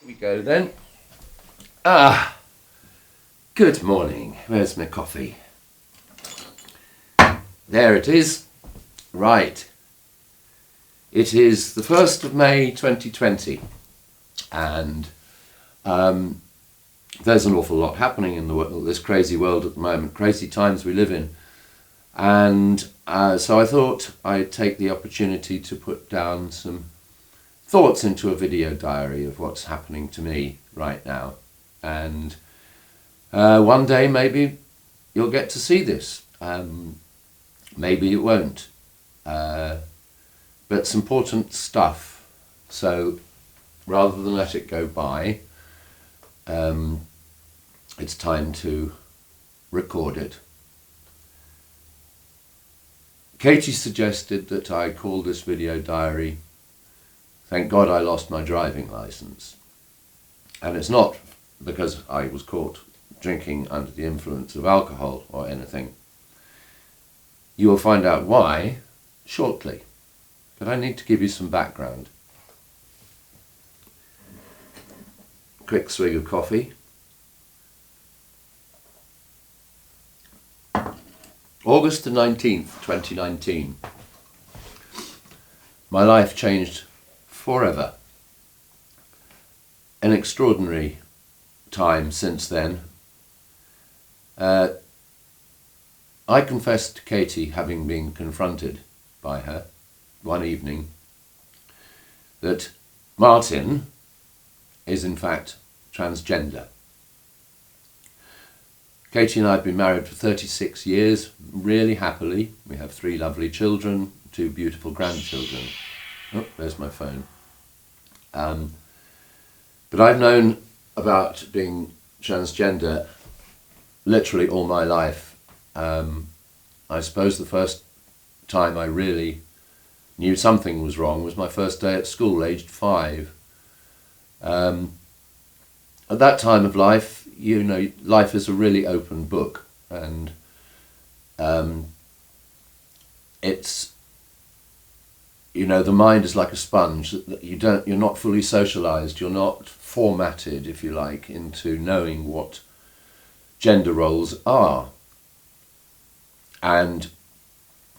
we go then. Good morning. Where's my coffee? There it is. Right. It is the 1st of May 2020 and there's an awful lot happening in the world, this crazy world at the moment, crazy times we live in. And so I thought I'd take the opportunity to put down some thoughts into a video diary of what's happening to me right now. And one day maybe you'll get to see this. Maybe it won't. But it's important stuff. So rather than let it go by, it's time to record it. Katie suggested that I call this video diary, "Thank God I lost my driving licence." And it's not because I was caught drinking under the influence of alcohol or anything. You will find out why shortly, but I need to give you some background. Quick swig of coffee. August the 19th, 2019. My life changed forever. An extraordinary time since then. I confessed to Katie, having been confronted by her one evening, that Martin is in fact transgender. Katie and I have been married for 36 years, really happily. We have 3 lovely children, 2 beautiful grandchildren. Oh, there's my phone. But I've known about being transgender literally all my life. I suppose the first time I really knew something was wrong was my first day at school, aged 5. At that time of life, you know, life is a really open book, and it's, you know, the mind is like a sponge. You're not fully socialized, you're not formatted, if you like, into knowing what gender roles are. And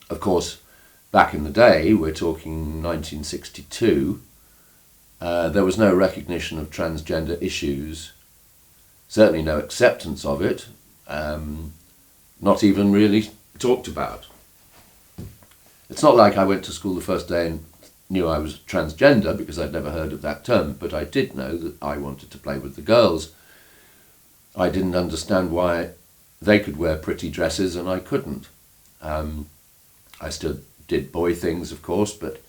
of course, back in the day, we're talking 1962, there was no recognition of transgender issues, certainly no acceptance of it, not even really talked about. It's not like I went to school the first day and knew I was transgender, because I'd never heard of that term, but I did know that I wanted to play with the girls. I didn't understand why they could wear pretty dresses and I couldn't. I still did boy things, of course, but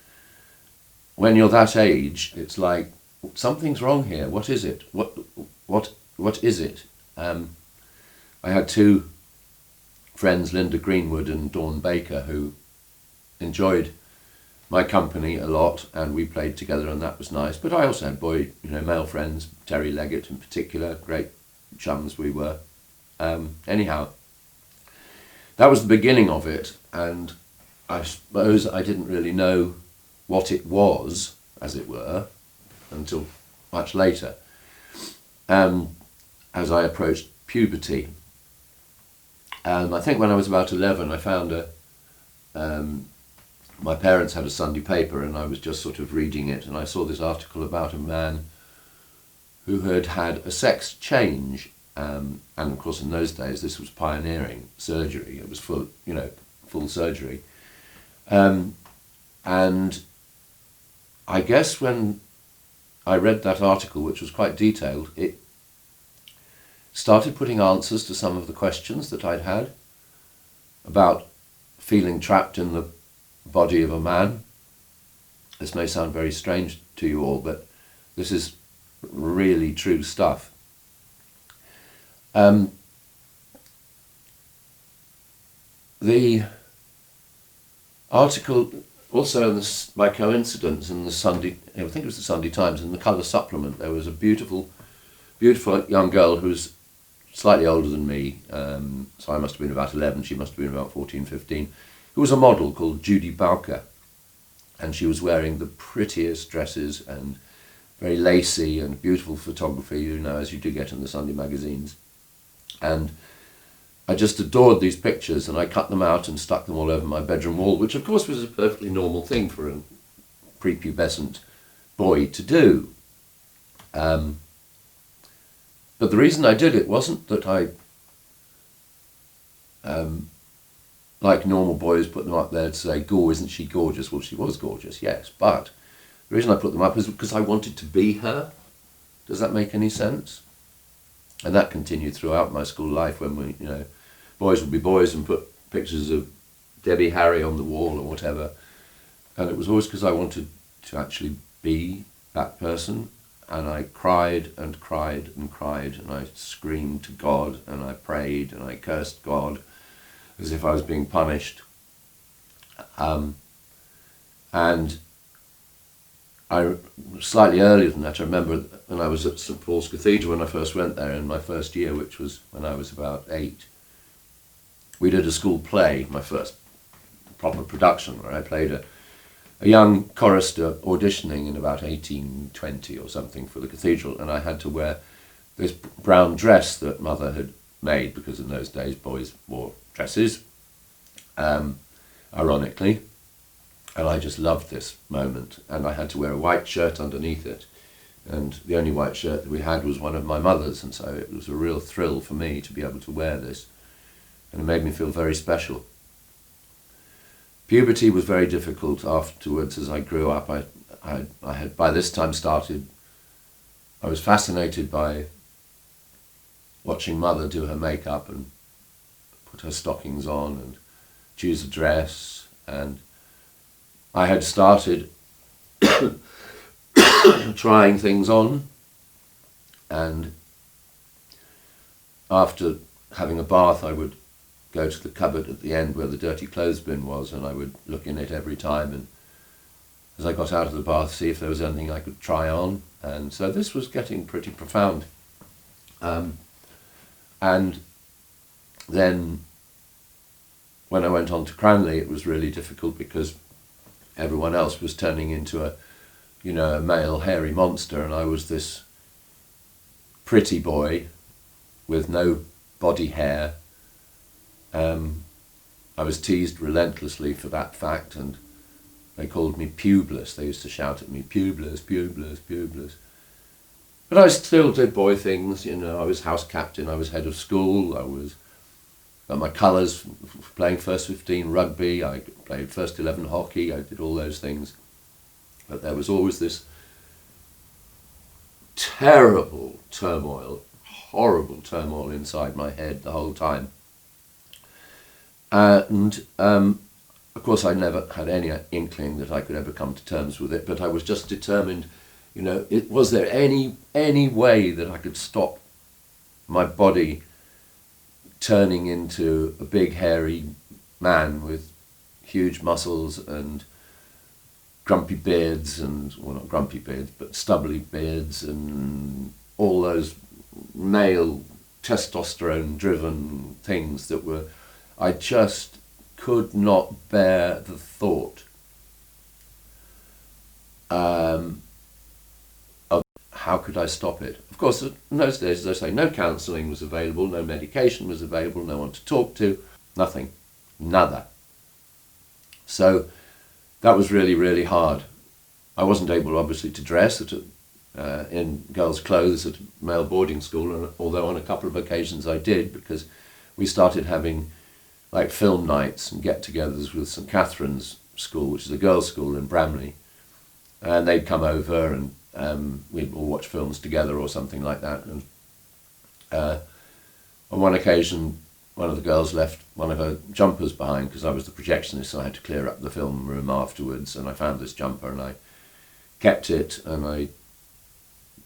when you're that age, it's like, something's wrong here. What is it? What is it? I had 2 friends, Linda Greenwood and Dawn Baker, who enjoyed my company a lot, and we played together, and that was nice. But I also had male friends, Terry Leggett in particular, great chums we were. Anyhow, that was the beginning of it, and I suppose I didn't really know what it was, as it were, until much later, as I approached puberty. I think when I was about 11, I found my parents had a Sunday paper, and I was just sort of reading it, and I saw this article about a man who had had a sex change, and of course in those days this was pioneering surgery. It was full surgery, and I guess when I read that article, which was quite detailed, it started putting answers to some of the questions that I'd had about feeling trapped in the body of a man. This may sound very strange to you all, but this is really true stuff. The article also, by coincidence, in the Sunday, I think it was the Sunday Times, in the colour supplement, there was a beautiful young girl who's slightly older than me, so I must have been about 11, she must have been about 14, 15, who was a model called Judy Bowker, and she was wearing the prettiest dresses and very lacy and beautiful photography, you know, as you do get in the Sunday magazines. And I just adored these pictures, and I cut them out and stuck them all over my bedroom wall, which of course was a perfectly normal thing for a prepubescent boy to do. But the reason I did it wasn't that I, like normal boys, put them up there to say, "Go, isn't she gorgeous?" Well, she was gorgeous, yes, but the reason I put them up is because I wanted to be her. Does that make any sense? And that continued throughout my school life, when we, you know, boys would be boys and put pictures of Debbie Harry on the wall or whatever. And it was always because I wanted to actually be that person. And I cried and cried and cried, and I screamed to God, and I prayed and I cursed God as if I was being punished. And I, slightly earlier than that, I remember when I was at St Paul's Cathedral when I first went there in my first year, which was when I was about 8. We did a school play, my first proper production, where I played a young chorister auditioning in about 1820 or something for the cathedral, and I had to wear this brown dress that Mother had made, because in those days boys wore dresses, ironically. And I just loved this moment, and I had to wear a white shirt underneath it, and the only white shirt that we had was one of my mother's, and so it was a real thrill for me to be able to wear this, and it made me feel very special. Puberty was very difficult afterwards. As I grew up, I had by this time started, I was fascinated by watching Mother do her makeup and put her stockings on and choose a dress, and I had started trying things on, and after having a bath I would go to the cupboard at the end where the dirty clothes bin was, and I would look in it every time, and as I got out of the bath, see if there was anything I could try on. And so this was getting pretty profound. And then when I went on to Cranley, it was really difficult because everyone else was turning into a male hairy monster, and I was this pretty boy with no body hair. I was teased relentlessly for that fact, and they called me pubeless. They used to shout at me, "Pubeless, pubeless, pubeless." But I still did boy things, you know. I was house captain, I was head of school, I was got my colours playing first 15 rugby, I played first 11 hockey, I did all those things. But there was always this terrible turmoil, horrible turmoil inside my head the whole time. And of course I never had any inkling that I could ever come to terms with it, but I was just determined, you know, was there any way that I could stop my body turning into a big hairy man with huge muscles and grumpy beards, and, well, not grumpy beards, but stubbly beards, and all those male testosterone driven things that were, I just could not bear the thought of how could I stop it. Of course, in those days, as I say, no counselling was available, no medication was available, no one to talk to, nothing, nada. So that was really, really hard. I wasn't able, obviously, to dress in girls' clothes at a male boarding school, and although on a couple of occasions I did, because we started having like film nights and get-togethers with St Catherine's School, which is a girls' school in Bramley, and they'd come over and we'd all watch films together or something like that. And on one occasion, one of the girls left one of her jumpers behind because I was the projectionist, so I had to clear up the film room afterwards, and I found this jumper and I kept it, and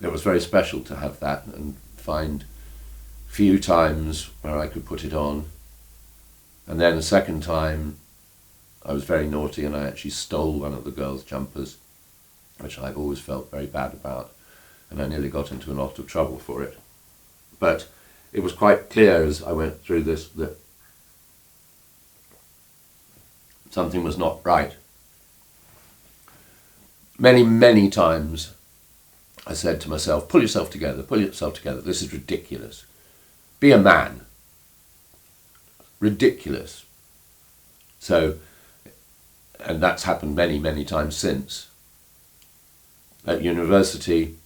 it was very special to have that and find few times where I could put it on. And then a second time I was very naughty and I actually stole one of the girls' jumpers, which I've always felt very bad about, and I nearly got into a lot of trouble for it. But it was quite clear as I went through this that something was not right. Many, many times I said to myself, pull yourself together, this is ridiculous. Be a man. Ridiculous. So, and that's happened many, many times since. At university,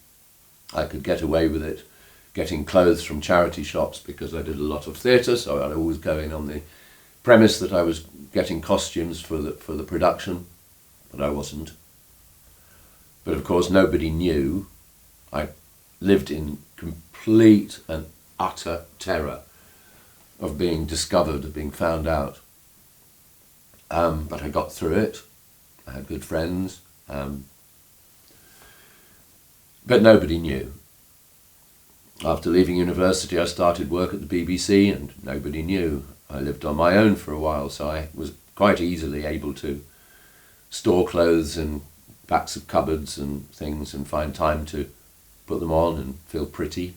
I could get away with it, getting clothes from charity shops because I did a lot of theatre, so I'd always go in on the premise that I was getting costumes for the production, but I wasn't. But of course nobody knew. I lived in complete and utter terror of being discovered, of being found out. But I got through it. I had good friends. But nobody knew. After leaving university, I started work at the BBC and nobody knew. I lived on my own for a while, so I was quite easily able to store clothes in backs of cupboards and things and find time to put them on and feel pretty.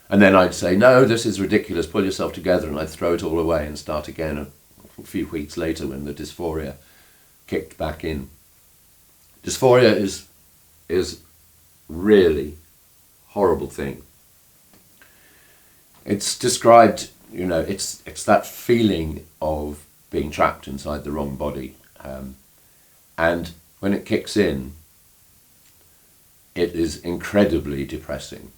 And then I'd say, no, this is ridiculous, pull yourself together, and I'd throw it all away and start again a few weeks later when the dysphoria kicked back in. Dysphoria is really horrible thing. It's described, it's that feeling of being trapped inside the wrong body. And when it kicks in, it is incredibly depressing.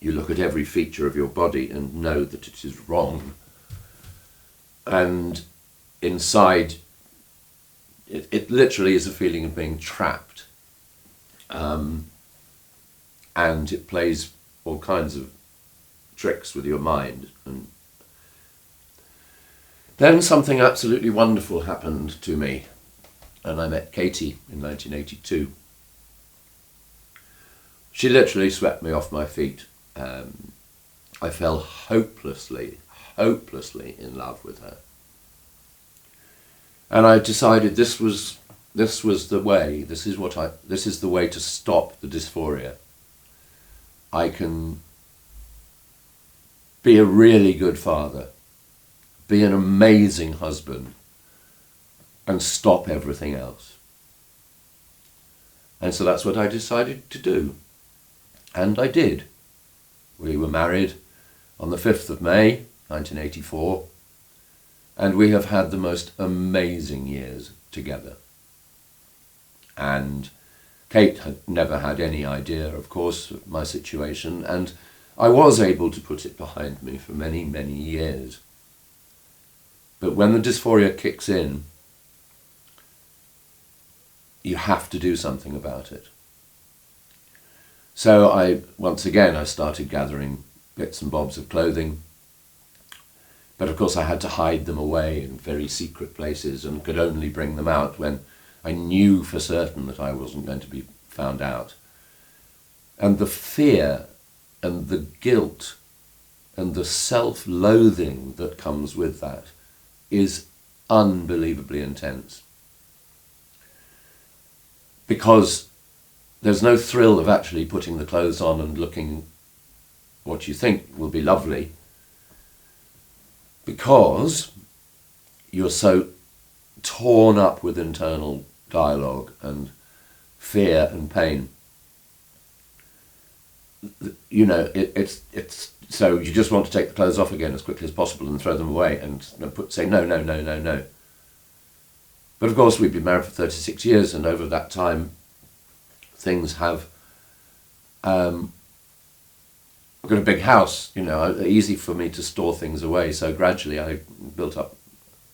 You look at every feature of your body and know that it is wrong. And inside, it literally is a feeling of being trapped. And it plays all kinds of tricks with your mind. And then something absolutely wonderful happened to me, and I met Katie in 1982. She literally swept me off my feet. I fell hopelessly in love with her. And I decided this was the way, this is the way to stop the dysphoria. I can be a really good father, be an amazing husband, and stop everything else. And so that's what I decided to do. And I did. We were married on the 5th of May, 1984, and we have had the most amazing years together. And Kate had never had any idea, of course, of my situation, and I was able to put it behind me for many, many years. But when the dysphoria kicks in, you have to do something about it. So I started gathering bits and bobs of clothing, but of course I had to hide them away in very secret places and could only bring them out when I knew for certain that I wasn't going to be found out. And the fear and the guilt and the self-loathing that comes with that is unbelievably intense. Because there's no thrill of actually putting the clothes on and looking what you think will be lovely, because you're so torn up with internal dialogue and fear and pain. It's so you just want to take the clothes off again as quickly as possible and throw them away and say no. But of course we've been married for 36 years, and over that time things have I've got a big house, easy for me to store things away, so gradually I built up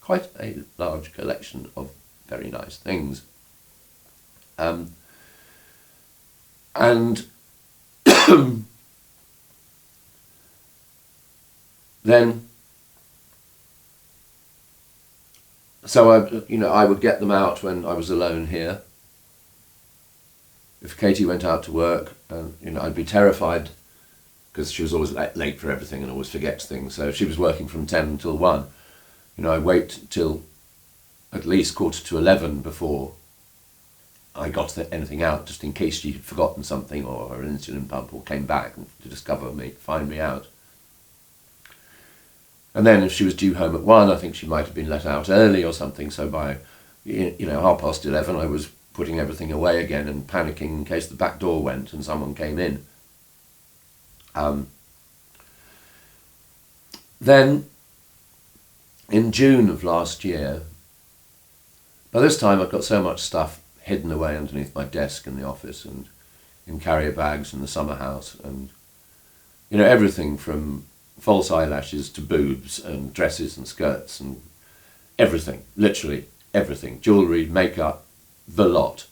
quite a large collection of very nice things. And then, so I would get them out when I was alone here. If Katie went out to work, I'd be terrified because she was always late for everything and always forgets things. So if she was working from 10 until 1, I'd wait till at least 11:15 before I got anything out, just in case she'd forgotten something or her insulin pump, or came back to discover me, find me out. And then if she was due home at 1, I think she might have been let out early or something. So by 11:30, I was putting everything away again and panicking in case the back door went and someone came in. Then, in June of last year, by this time I'd got so much stuff hidden away underneath my desk in the office and in carrier bags in the summer house, and everything from false eyelashes to boobs and dresses and skirts and everything, literally everything, jewellery, makeup, the lot.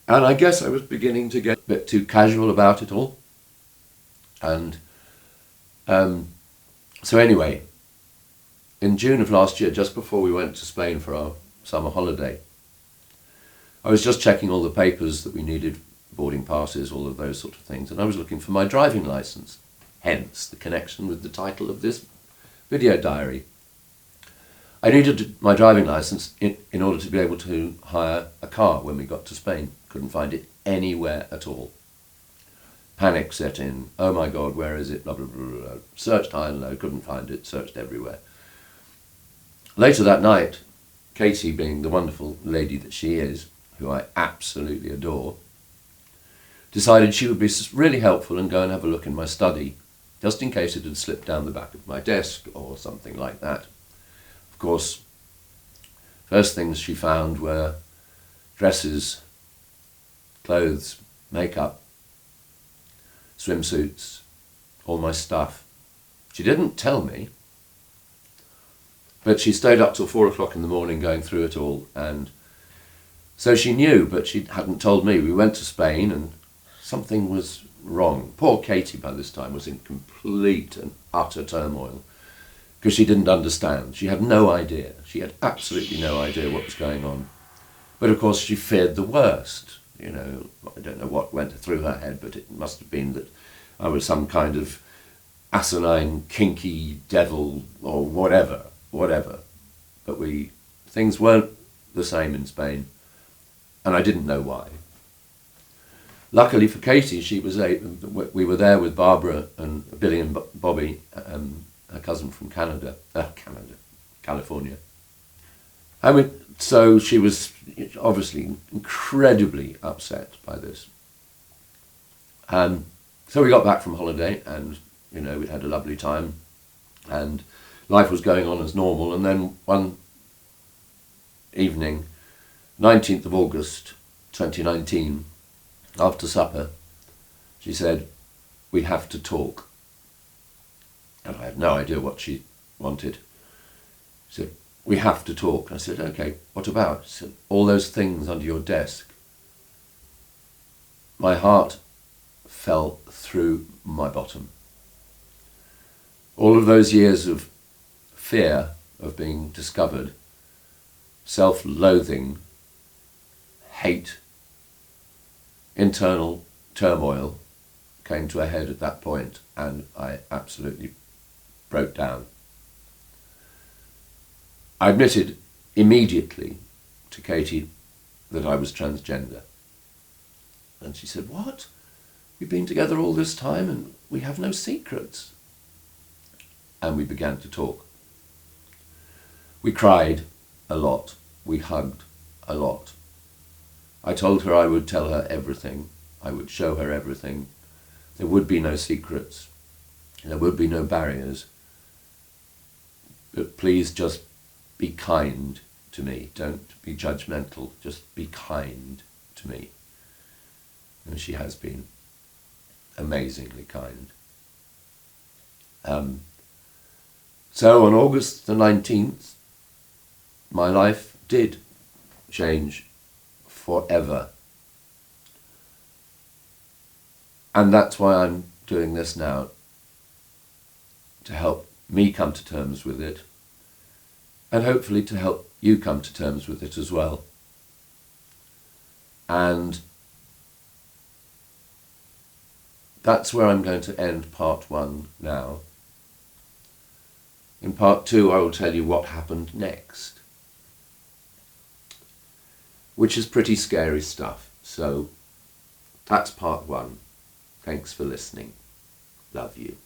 And I guess I was beginning to get a bit too casual about it all. And so anyway, in June of last year, just before we went to Spain for our summer holiday, I was just checking all the papers that we needed, boarding passes, all of those sort of things, and I was looking for my driving licence, hence the connection with the title of this video diary. I needed my driving licence in order to be able to hire a car when we got to Spain. Couldn't find it anywhere at all. Panic set in. Oh my God, where is it? Blah, blah, blah, blah. Searched high and low, couldn't find it, searched everywhere. Later that night, Katie, being the wonderful lady that she is, who I absolutely adore, decided she would be really helpful and go and have a look in my study, just in case it had slipped down the back of my desk or something like that. Of course, first things she found were dresses, clothes, makeup, swimsuits, all my stuff. She didn't tell me, but she stayed up till 4 o'clock in the morning going through it all, and so she knew, but she hadn't told me. We went to Spain and something was wrong. Poor Katie by this time was in complete and utter turmoil because she didn't understand. She had no idea. She had absolutely no idea what was going on. But of course she feared the worst. I don't know what went through her head, but it must have been that I was some kind of asinine, kinky devil or whatever. But things weren't the same in Spain, and I didn't know why. Luckily for Katie, we were there with Barbara and Billy and Bobby, her cousin from California. So she was obviously incredibly upset by this. So we got back from holiday and, we'd had a lovely time and life was going on as normal. And then one evening, 19th of August, 2019, after supper, she said, "We have to talk." And I had no idea what she wanted. She said, "We have to talk." I said, "Okay, what about?" She said, "All those things under your desk." My heart fell through my bottom. All of those years of fear of being discovered, self-loathing, hate, internal turmoil came to a head at that point, and I absolutely broke down. I admitted immediately to Katie that I was transgender. And she said, "What? We've been together all this time and we have no secrets." And we began to talk. We cried a lot. We hugged a lot. I told her I would tell her everything. I would show her everything. There would be no secrets. There would be no barriers. But please just be kind to me. Don't be judgmental. Just be kind to me. And she has been amazingly kind. So on August the 19th, my life did change forever. And that's why I'm doing this now, to help me come to terms with it, and hopefully to help you come to terms with it as well. And that's where I'm going to end part 1 now. In part 2, I will tell you what happened next, which is pretty scary stuff. So that's part 1. Thanks for listening. Love you.